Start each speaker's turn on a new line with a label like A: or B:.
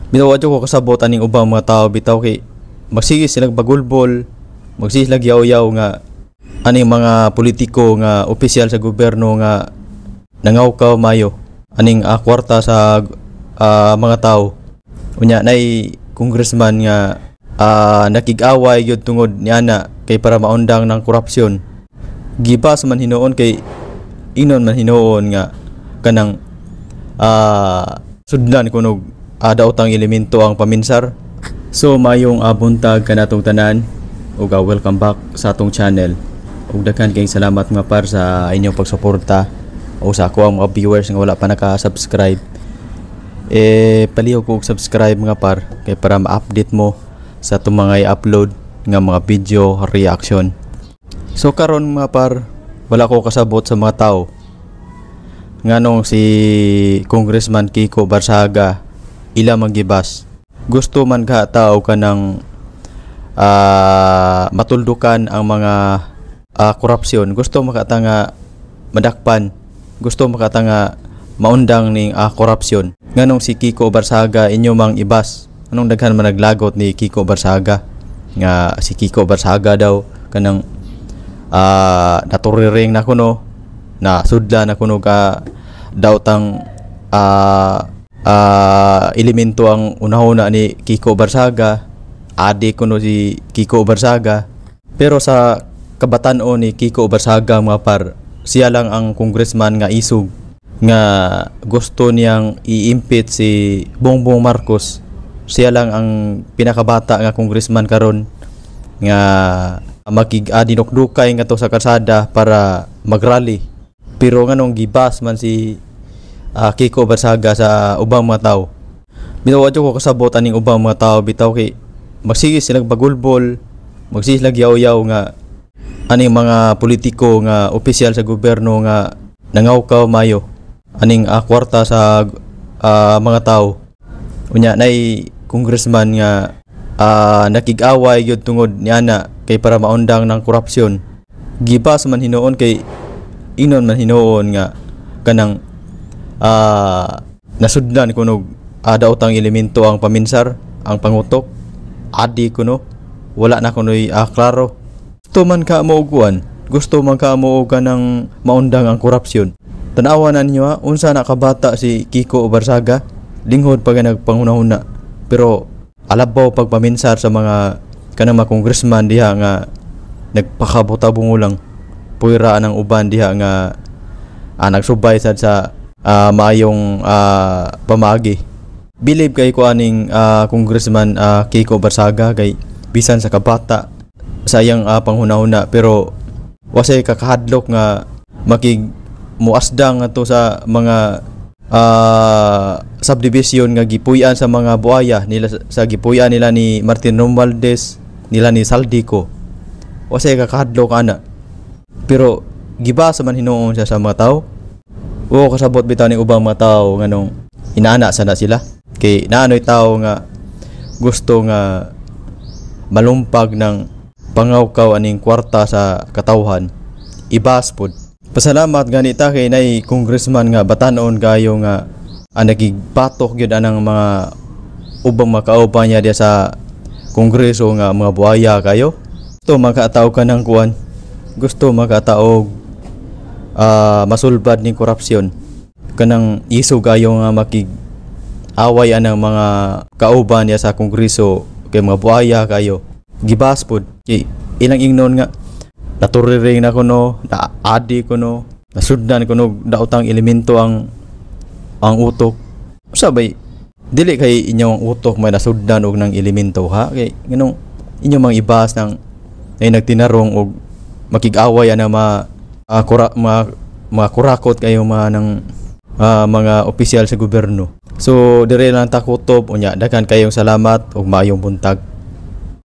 A: Bitaw ko kasabot aning ubang mga tao bitaw kay magsige silang bagulbol, magsige silang yaw-yaw nga aning mga politiko nga opisyal sa gobyerno nga nangawkaw mayo aning kwarta sa mga tao. Unya nay congressman nga nakig-away gyud tungod niana kay para maundang ng korupsyon. Gibas man hinuon kay inon man hinuon nga kanang sudlan kunog daotang elemento ang paminsar. So mayong buntag kanatong tanan ug welcome back sa atong channel. Ug daghan kayong salamat nga par sa inyong pagsuporta o sa ako ang mga viewers nga wala pa naka-subscribe. Paliw ko og subscribe nga par kay para ma-update mo sa itong mga i-upload nga mga video reaction. So karon mga par, wala ko kasabot sa mga tao nganong si Congressman Kiko Barsaga ila manggibas. Gusto man ka tao ka ng matuldukan ang mga korupsyon. Gusto makata nga madakpan. Gusto makata nga maundang ning korupsyon. Nganong si Kiko Barsaga inyo mang ibas. Anong daghan man naglagot ni Kiko Barsaga nga si Kiko Barsaga daw kanang naturiring na kuno na sudla na kuno ka daw tang elemento ang unahuna ni Kiko Barsaga, adik kuno si Kiko Barsaga. Pero sa kabatan-o ni Kiko Barsaga mga par, siya lang ang congressman nga isug nga gusto niyang i-impeach si Bongbong Marcos. Siya lang ang pinakabata nga congressman karon nga dinukdukay nga to sa kalsada para magrally. Pero nganong gibas man si Kiko Barsaga sa ubang mga tao. Bitaw ko kasabot aning ubang mga tao bitaw kay magsige silang bagulbol, magsige silang yaw-yaw nga aning mga politiko nga opisyal sa gobyerno nga nangawkaw mayo aning kwarta sa mga tao. Unya nay congressman nga nakig-away gyud tungod niana kay para maundang ng korupsyon. Gibas man hinuon kay inon man hinuon nga kanang nasudlan kuno daotang elemento ang paminsar, ang pangutok, adi kuno wala na kuno'y klaro. Gusto man ka mo uguan, gusto man ka mo ka ng maundang ang korupsyon. Tanawan na ninyo unsa nakabata si Kiko Barsaga, linghod pag nagpanghuna-huna. Pero alabaw pagpaminsar sa mga kanang mga congressman diha nga nagpakabutabong ulang puwira ng uban diha nga nagsubay sad sa maayong pamagi. Believe kay ko aning congressman Kiko Barsaga kay bisan sa kabata sa iyang panghuna-huna pero wasay kakahadlok nga makig muasdang ato sa mga subdivision nga gipuy-an sa mga buaya nila sa gipuy-an nila ni Martin Romualdez, nila ni Saldico. Wasay kakahadlok ana. Pero gibasa man hinuon siya sa mga tao. O kasabot bitaw ni ubang mga tao nganong inaana sana sila kay naanoy tao nga gusto nga malumpag ng pangawkaw aning kwarta sa katawhan. Ibas pod. Pasalamat ganita kay nay congressman nga batanon kayo nga nagigpatok gyud anang mga ubang makauban niya diya sa kongreso nga mga buaya kayo. Gusto makataog ka ng kuan. Gusto makataog masulbad ni korupsyon. Kanang isog kayo nga makig-away anang mga kauban niya sa kongreso kay mga buaya kayo. Gibas pod. Ilang ingnon nga naturiring na kuno, na adi kuno, nasuddan kuno daotang elemento ang utok. Sabay dili kay inyong utok may nasuddan og ng elemento ha kay nganong inyong mga ibas nang ay nagtinarong og makig-away ana mga kurakot kayo mga ng mga opisyal sa gobyerno. So dire lang ta kutob unya daghan kayong salamat ug maayong buntag.